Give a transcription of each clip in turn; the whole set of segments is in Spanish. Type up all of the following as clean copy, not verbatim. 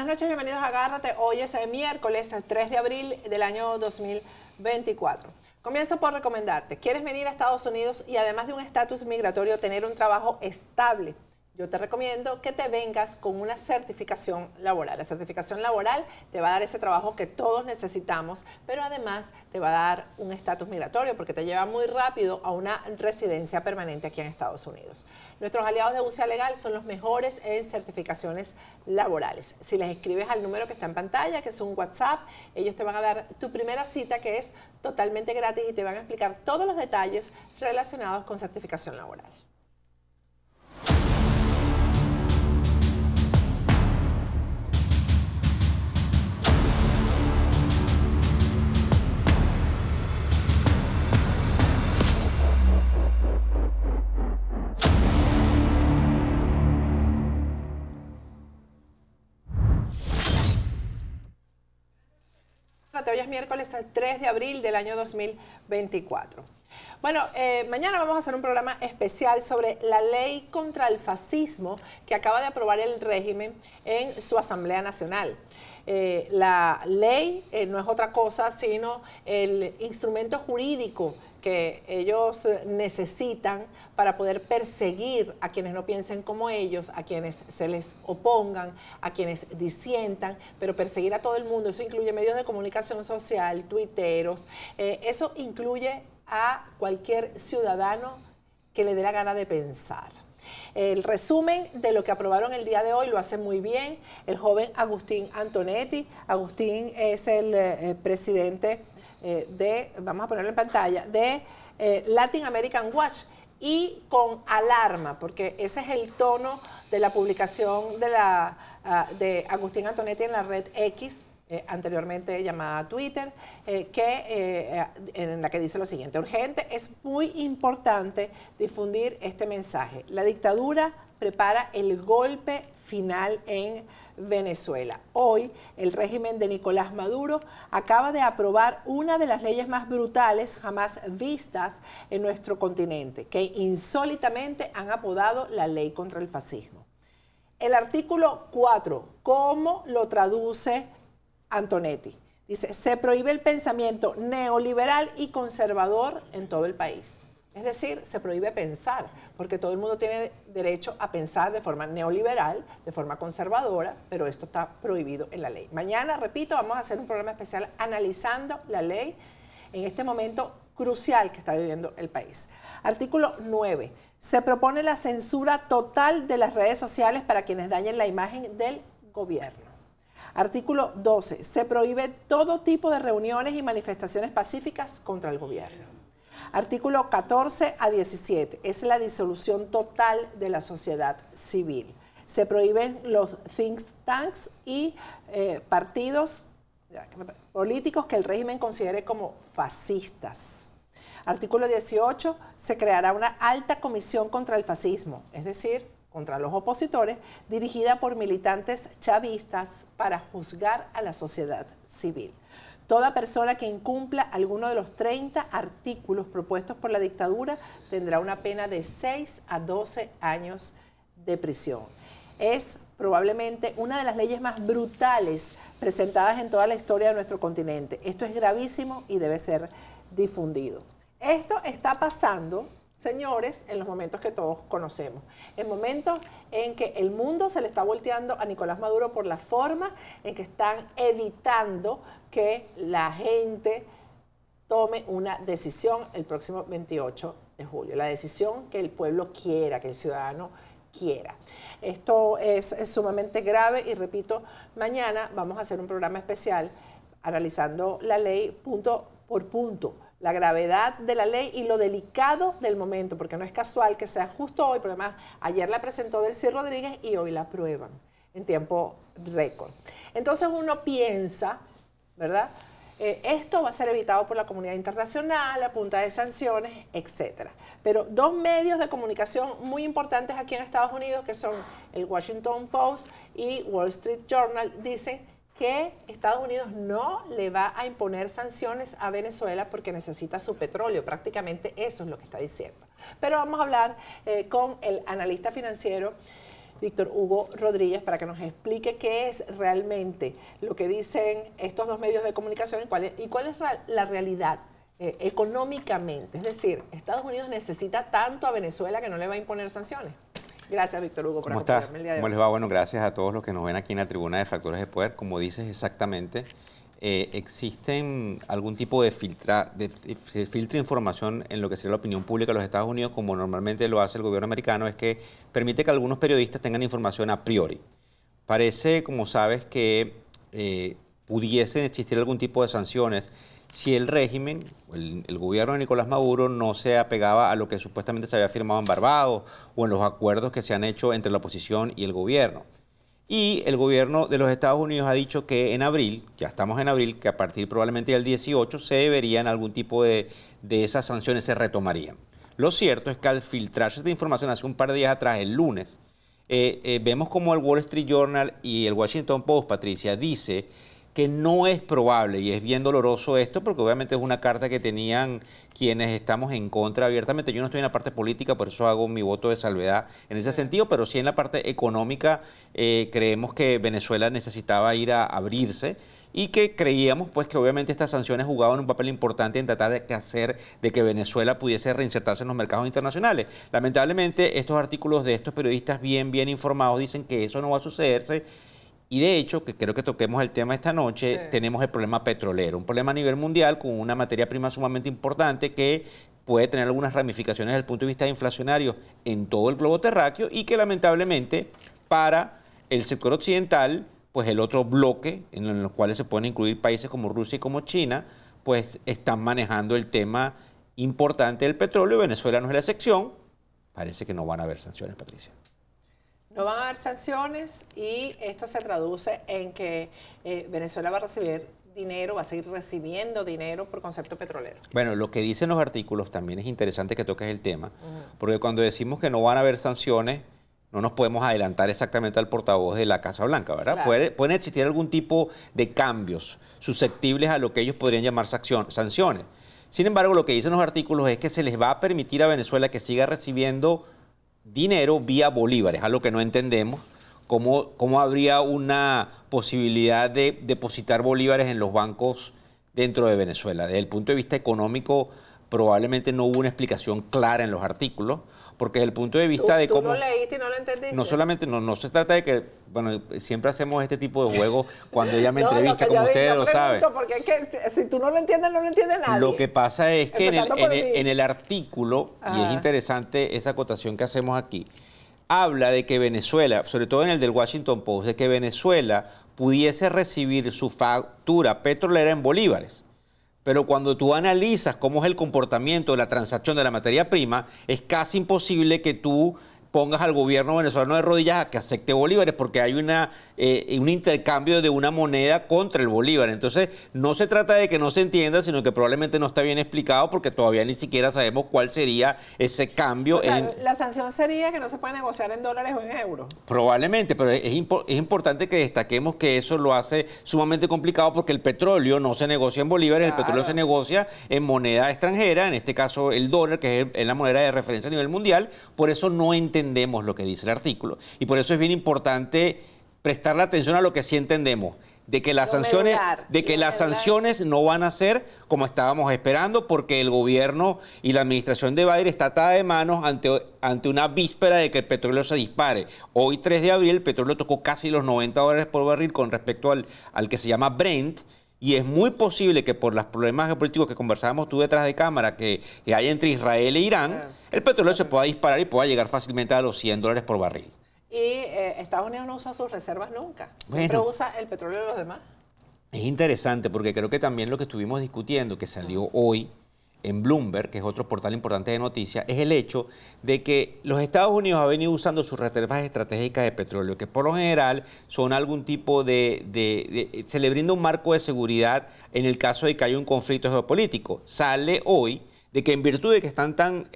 Buenas noches, bienvenidos a Agárrate. Hoy es el miércoles, el 3 de abril del año 2024. Comienzo por recomendarte, ¿quieres venir a Estados Unidos y además de un estatus migratorio tener un trabajo estable? Yo te recomiendo que te vengas con una certificación laboral. La certificación laboral te va a dar ese trabajo que todos necesitamos, pero además te va a dar un estatus migratorio porque te lleva muy rápido a una residencia permanente aquí en Estados Unidos. Nuestros aliados de UCA Legal son los mejores en certificaciones laborales. Si les escribes al número que está en pantalla, que es un WhatsApp, ellos te van a dar tu primera cita, que es totalmente gratis, y te van a explicar todos los detalles relacionados con certificación laboral. Hoy es miércoles, el 3 de abril del año 2024. Bueno, mañana vamos a hacer un programa especial sobre la ley contra el fascismo que acaba de aprobar el régimen en su Asamblea Nacional. La ley no es otra cosa sino el instrumento jurídico que ellos necesitan para poder perseguir a quienes no piensen como ellos, a quienes se les opongan, a quienes disientan, pero perseguir a todo el mundo. Eso incluye medios de comunicación social, tuiteros, eso incluye a cualquier ciudadano que le dé la gana de pensar. El resumen de lo que aprobaron el día de hoy lo hace muy bien el joven Agustín Antonetti. Agustín es el presidente vamos a ponerlo en pantalla, de Latin American Watch, y con alarma, porque ese es el tono de la publicación de Agustín Antonetti en la red X, anteriormente llamada Twitter, en la que dice lo siguiente: urgente, es muy importante difundir este mensaje. La dictadura prepara el golpe final en Venezuela. Hoy, el régimen de Nicolás Maduro acaba de aprobar una de las leyes más brutales jamás vistas en nuestro continente, que insólitamente han apodado la ley contra el fascismo. El artículo 4, ¿cómo lo traduce Antonetti? Dice: se prohíbe el pensamiento neoliberal y conservador en todo el país. Es decir, se prohíbe pensar, porque todo el mundo tiene derecho a pensar de forma neoliberal, de forma conservadora, pero esto está prohibido en la ley. Mañana, repito, vamos a hacer un programa especial analizando la ley en este momento crucial que está viviendo el país. Artículo 9. Se propone la censura total de las redes sociales para quienes dañen la imagen del gobierno. Artículo 12. Se prohíbe todo tipo de reuniones y manifestaciones pacíficas contra el gobierno. Artículo 14 a 17. Es la disolución total de la sociedad civil. Se prohíben los think tanks y partidos políticos que el régimen considere como fascistas. Artículo 18. Se creará una alta comisión contra el fascismo, es decir, contra los opositores, dirigida por militantes chavistas para juzgar a la sociedad civil. Toda persona que incumpla alguno de los 30 artículos propuestos por la dictadura tendrá una pena de 6 a 12 años de prisión. Es probablemente una de las leyes más brutales presentadas en toda la historia de nuestro continente. Esto es gravísimo y debe ser difundido. Esto está pasando, señores, en los momentos que todos conocemos, en momentos en que el mundo se le está volteando a Nicolás Maduro por la forma en que están evitando que la gente tome una decisión el próximo 28 de julio, la decisión que el pueblo quiera, que el ciudadano quiera. Esto es sumamente grave y, repito, mañana vamos a hacer un programa especial analizando la ley punto por punto, la gravedad de la ley y lo delicado del momento, porque no es casual que sea justo hoy, pero además ayer la presentó Delcy Rodríguez y hoy la aprueban en tiempo récord. Entonces uno piensa, ¿verdad? Esto va a ser evitado por la comunidad internacional a punta de sanciones, etc. Pero dos medios de comunicación muy importantes aquí en Estados Unidos, que son el Washington Post y Wall Street Journal, dicen que Estados Unidos no le va a imponer sanciones a Venezuela porque necesita su petróleo. Prácticamente eso es lo que está diciendo. Pero vamos a hablar con el analista financiero Víctor Hugo Rodríguez, para que nos explique qué es realmente lo que dicen estos dos medios de comunicación y cuál es la realidad económicamente. Es decir, Estados Unidos necesita tanto a Venezuela que no le va a imponer sanciones. Gracias, Víctor Hugo, por acompañarme el día de hoy. ¿Cómo les va? Bueno, gracias a todos los que nos ven aquí en la tribuna de Factores de Poder. Como dices exactamente, existen algún tipo de filtra información en lo que sería la opinión pública de los Estados Unidos, como normalmente lo hace el gobierno americano, es que permite que algunos periodistas tengan información a priori. Parece, como sabes, que pudiesen existir algún tipo de sanciones si el régimen, el gobierno de Nicolás Maduro no se apegaba a lo que supuestamente se había firmado en Barbados o en los acuerdos que se han hecho entre la oposición y el gobierno. Y el gobierno de los Estados Unidos ha dicho que en abril, ya estamos en abril, que a partir probablemente del 18 se deberían algún tipo de esas sanciones se retomarían. Lo cierto es que al filtrarse esta información hace un par de días atrás, el lunes, vemos como el Wall Street Journal y el Washington Post, Patricia, dice que no es probable, y es bien doloroso esto, porque obviamente es una carta que tenían quienes estamos en contra abiertamente. Yo no estoy en la parte política, por eso hago mi voto de salvedad en ese sentido, pero sí en la parte económica creemos que Venezuela necesitaba ir a abrirse y que creíamos pues que obviamente estas sanciones jugaban un papel importante en tratar de hacer de que Venezuela pudiese reinsertarse en los mercados internacionales. Lamentablemente estos artículos de estos periodistas bien informados dicen que eso no va a sucederse. Y de hecho, que creo que toquemos el tema esta noche, sí, tenemos el problema petrolero, un problema a nivel mundial con una materia prima sumamente importante que puede tener algunas ramificaciones desde el punto de vista inflacionario en todo el globo terráqueo y que lamentablemente para el sector occidental, pues el otro bloque en los cuales se pueden incluir países como Rusia y como China, pues están manejando el tema importante del petróleo. Venezuela no es la excepción. Parece que no van a haber sanciones, Patricia. No van a haber sanciones y esto se traduce en que Venezuela va a recibir dinero, va a seguir recibiendo dinero por concepto petrolero. Bueno, lo que dicen los artículos también es interesante que toques el tema, porque cuando decimos que no van a haber sanciones, no nos podemos adelantar exactamente al portavoz de la Casa Blanca, ¿verdad? Claro. Pueden existir algún tipo de cambios susceptibles a lo que ellos podrían llamar sanciones. Sin embargo, lo que dicen los artículos es que se les va a permitir a Venezuela que siga recibiendo dinero vía bolívares, algo que no entendemos, cómo habría una posibilidad de depositar bolívares en los bancos dentro de Venezuela. Desde el punto de vista económico, probablemente no hubo una explicación clara en los artículos, porque desde el punto de vista de cómo... ¿Tú lo leíste y no lo entendiste? No solamente, no se trata de que, bueno, siempre hacemos este tipo de juegos cuando ella me entrevista, como ustedes lo saben. Porque es que si tú no lo entiendes, no lo entiende nadie. Lo que pasa es que en el artículo, y es interesante esa acotación que hacemos aquí, habla de que Venezuela, sobre todo en el del Washington Post, de que Venezuela pudiese recibir su factura petrolera en bolívares. Pero cuando tú analizas cómo es el comportamiento de la transacción de la materia prima, es casi imposible que tú pongas al gobierno venezolano de rodillas a que acepte bolívares, porque hay un intercambio de una moneda contra el bolívar. Entonces, no se trata de que no se entienda, sino que probablemente no está bien explicado, porque todavía ni siquiera sabemos cuál sería ese cambio. O sea, la sanción sería que no se puede negociar en dólares o en euros. Probablemente, pero es importante que destaquemos que eso lo hace sumamente complicado, porque el petróleo no se negocia en bolívares, claro. El petróleo se negocia en moneda extranjera, en este caso el dólar, que es la moneda de referencia a nivel mundial. Por eso no entendemos lo que dice el artículo, y por eso es bien importante prestarle atención a lo que sí entendemos, de que las sanciones no van a ser como estábamos esperando, porque el gobierno y la administración de Biden está atada de manos ante una víspera de que el petróleo se dispare. Hoy, 3 de abril, el petróleo tocó casi los $90 por barril con respecto al que se llama Brent. Y es muy posible que por los problemas geopolíticos que conversábamos tú detrás de cámara que hay entre Israel e Irán, el petróleo se pueda disparar y pueda llegar fácilmente a los $100 por barril. Y Estados Unidos no usa sus reservas nunca. Siempre usa el petróleo de los demás. Es interesante porque creo que también lo que estuvimos discutiendo, que salió hoy en Bloomberg, que es otro portal importante de noticias, es el hecho de que los Estados Unidos han venido usando sus reservas estratégicas de petróleo, que por lo general son algún tipo se le brinda un marco de seguridad en el caso de que haya un conflicto geopolítico. Sale hoy de que en virtud de que están tan,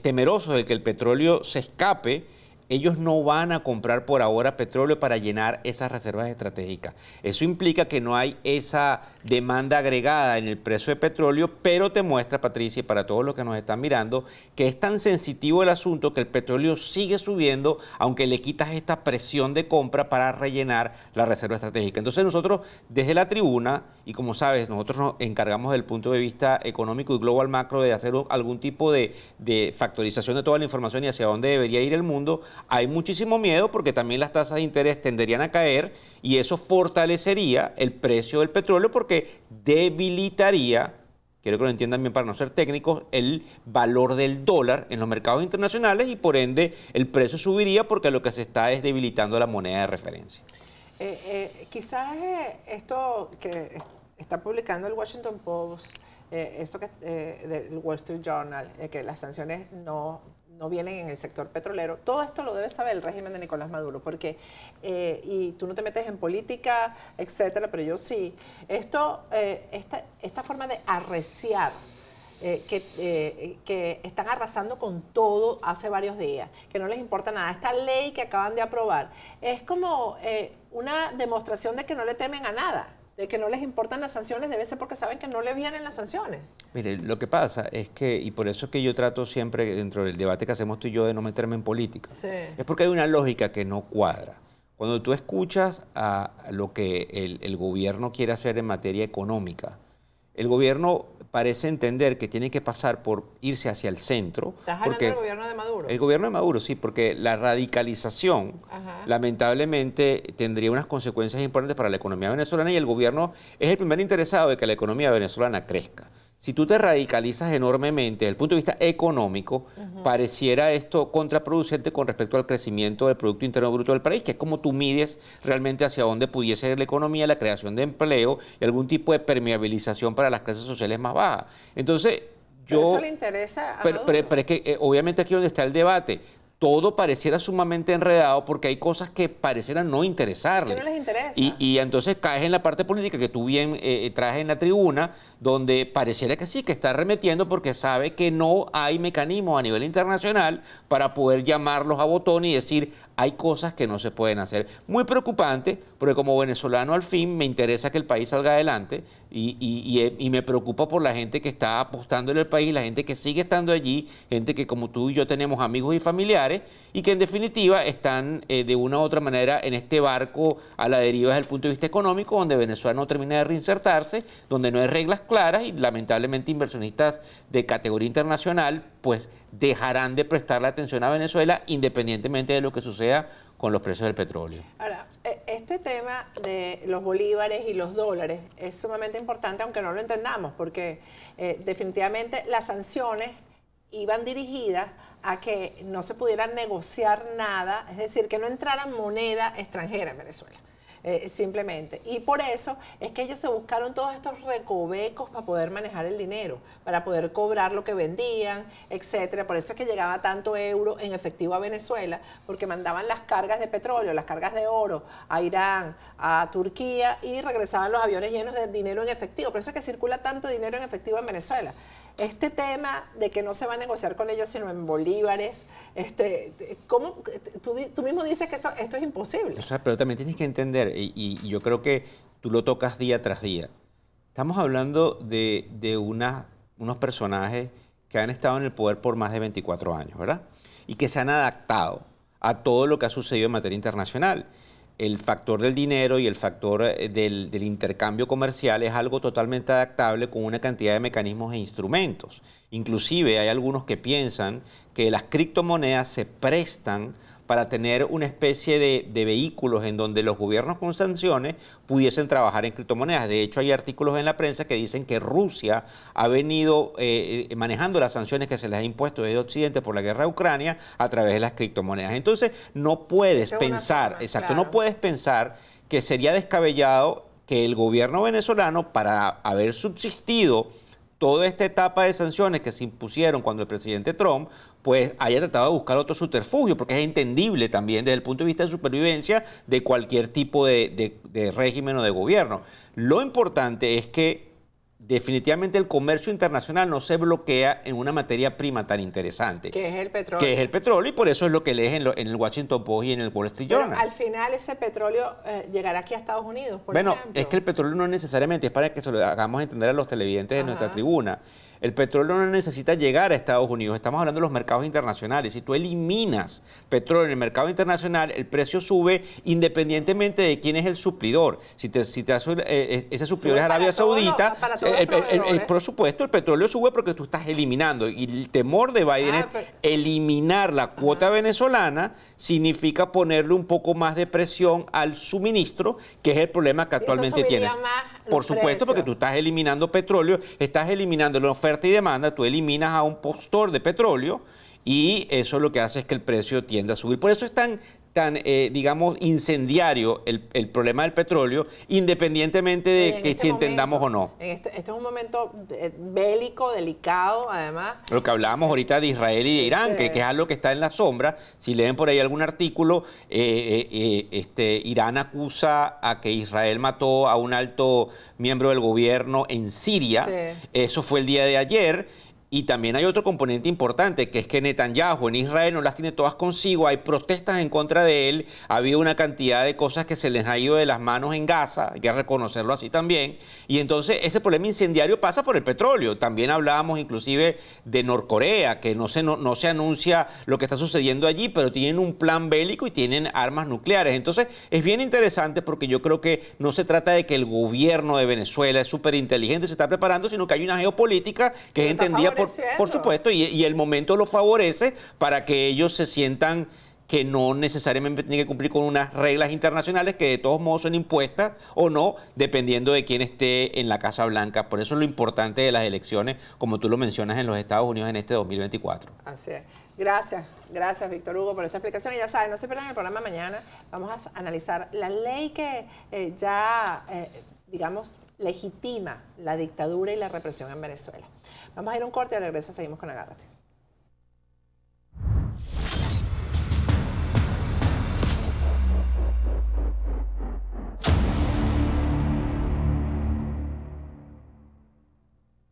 temerosos de que el petróleo se escape, ellos no van a comprar por ahora petróleo para llenar esas reservas estratégicas. Eso implica que no hay esa demanda agregada en el precio de petróleo, pero te muestra, Patricia, y para todos los que nos están mirando, que es tan sensitivo el asunto que el petróleo sigue subiendo, aunque le quitas esta presión de compra para rellenar la reserva estratégica. Entonces nosotros, desde la tribuna, y como sabes, nosotros nos encargamos desde el punto de vista económico y global macro de hacer algún tipo de factorización de toda la información y hacia dónde debería ir el mundo. Hay muchísimo miedo porque también las tasas de interés tenderían a caer y eso fortalecería el precio del petróleo porque debilitaría, quiero que lo entiendan bien para no ser técnicos, el valor del dólar en los mercados internacionales y por ende el precio subiría porque lo que se está es debilitando la moneda de referencia. Quizás esto que está publicando el Washington Post, esto que del Wall Street Journal, que las sanciones no vienen en el sector petrolero, todo esto lo debe saber el régimen de Nicolás Maduro, porque, y tú no te metes en política, etcétera, pero yo sí, esta forma de arreciar, que están arrasando con todo hace varios días, que no les importa nada. Esta ley que acaban de aprobar es como una demostración de que no le temen a nada, de que no les importan las sanciones, debe ser porque saben que no les vienen las sanciones. Mire, lo que pasa es que, y por eso es que yo trato siempre dentro del debate que hacemos tú y yo de no meterme en política, sí, es porque hay una lógica que no cuadra. Cuando tú escuchas a lo que el gobierno quiere hacer en materia económica, el gobierno parece entender que tiene que pasar por irse hacia el centro. ¿Estás hablando del gobierno de Maduro? El gobierno de Maduro, sí, porque la radicalización, lamentablemente, tendría unas consecuencias importantes para la economía venezolana y el gobierno es el primer interesado de que la economía venezolana crezca. Si tú te radicalizas enormemente desde el punto de vista económico, pareciera esto contraproducente con respecto al crecimiento del Producto Interno Bruto del país, que es como tú mides realmente hacia dónde pudiese ir la economía, la creación de empleo y algún tipo de permeabilización para las clases sociales más bajas. Entonces, ¿Pero eso le interesa a Maduro? Pero es que obviamente aquí es donde está el debate. Todo pareciera sumamente enredado porque hay cosas que parecieran no interesarles. ¿Qué no les interesa? Y entonces caes en la parte política que tú bien traes en la tribuna, donde pareciera que sí, que está arremetiendo porque sabe que no hay mecanismos a nivel internacional para poder llamarlos a botón y decir hay cosas que no se pueden hacer. Muy preocupante, porque como venezolano al fin me interesa que el país salga adelante y me preocupa por la gente que está apostando en el país, la gente que sigue estando allí, gente que como tú y yo tenemos amigos y familiares, y que en definitiva están de una u otra manera en este barco a la deriva desde el punto de vista económico, donde Venezuela no termina de reinsertarse, donde no hay reglas claras y lamentablemente inversionistas de categoría internacional pues dejarán de prestarle atención a Venezuela independientemente de lo que suceda con los precios del petróleo. Ahora, este tema de los bolívares y los dólares es sumamente importante, aunque no lo entendamos, porque definitivamente las sanciones iban dirigidas a que no se pudiera negociar nada, es decir, que no entrara moneda extranjera en Venezuela, simplemente. Y por eso es que ellos se buscaron todos estos recovecos para poder manejar el dinero, para poder cobrar lo que vendían, etcétera. Por eso es que llegaba tanto euro en efectivo a Venezuela, porque mandaban las cargas de petróleo, las cargas de oro a Irán, a Turquía y regresaban los aviones llenos de dinero en efectivo. Por eso es que circula tanto dinero en efectivo en Venezuela. Este tema de que no se va a negociar con ellos sino en bolívares, ¿cómo? Tú mismo dices que esto es imposible. O sea, pero también tienes que entender, y yo creo que tú lo tocas día tras día. Estamos hablando de unos personajes que han estado en el poder por más de 24 años, ¿verdad? Y que se han adaptado a todo lo que ha sucedido en materia internacional. El factor del dinero y el factor del intercambio comercial es algo totalmente adaptable con una cantidad de mecanismos e instrumentos. Inclusive hay algunos que piensan que las criptomonedas se prestan para tener una especie de vehículos en donde los gobiernos con sanciones pudiesen trabajar en criptomonedas. De hecho, hay artículos en la prensa que dicen que Rusia ha venido manejando las sanciones que se les ha impuesto desde Occidente por la guerra de Ucrania a través de las criptomonedas. Entonces, no puedes pensar, exacto, no puedes pensar que sería descabellado que el gobierno venezolano, para haber subsistido toda esta etapa de sanciones que se impusieron cuando el presidente Trump, pues haya tratado de buscar otro subterfugio, porque es entendible también desde el punto de vista de supervivencia de cualquier tipo de régimen o de gobierno. Lo importante es que definitivamente el comercio internacional no se bloquea en una materia prima tan interesante. Que es el petróleo. Que es el petróleo, y por eso es lo que lees en el Washington Post y en el Wall Street Journal. Pero al final ese petróleo llegará aquí a Estados Unidos, por bueno, ejemplo. es que el petróleo no necesariamente, es para que se lo hagamos entender a los televidentes de nuestra tribuna. El petróleo no necesita llegar a Estados Unidos. Estamos hablando de los mercados internacionales. Si tú eliminas petróleo en el mercado internacional, el precio sube independientemente de quién es el suplidor. Si ese suplidor es Arabia Saudita, por supuesto, el petróleo sube porque tú estás eliminando. Y el temor de Biden es eliminar la cuota venezolana, significa ponerle un poco más de presión al suministro, que es el problema que actualmente tienes. Por supuesto, porque tú estás eliminando petróleo, estás eliminando la oferta y demanda, tú eliminas a un postor de petróleo y eso lo que hace es que el precio tiende a subir. Por eso es tan digamos, incendiario el problema del petróleo, independientemente de que si entendamos o no. Este es un momento bélico, delicado, además. Lo que hablábamos ahorita de Israel y de Irán, que es algo que está en la sombra. Si leen por ahí algún artículo, Irán acusa a que Israel mató a un alto miembro del gobierno en Siria. Sí. Eso fue el día de ayer. Y también hay otro componente importante, que es que Netanyahu en Israel no las tiene todas consigo, hay protestas en contra de él, ha habido una cantidad de cosas que se les ha ido de las manos en Gaza, hay que reconocerlo así también, y entonces ese problema incendiario pasa por el petróleo. También hablábamos inclusive de Norcorea, que no se anuncia lo que está sucediendo allí, pero tienen un plan bélico y tienen armas nucleares. Entonces es bien interesante porque yo creo que no se trata de que el gobierno de Venezuela es súper inteligente, se está preparando, sino que hay una geopolítica que es entendida por supuesto, y el momento lo favorece para que ellos se sientan que no necesariamente tienen que cumplir con unas reglas internacionales que de todos modos son impuestas o no, dependiendo de quién esté en la Casa Blanca. Por eso es lo importante de las elecciones, como tú lo mencionas, en los Estados Unidos en este 2024. Así es. Gracias, Víctor Hugo, por esta explicación. Y ya saben, no se pierdan el programa mañana. Vamos a analizar la ley que digamos, legitima la dictadura y la represión en Venezuela. Vamos a ir a un corte y al regreso seguimos con Agárrate.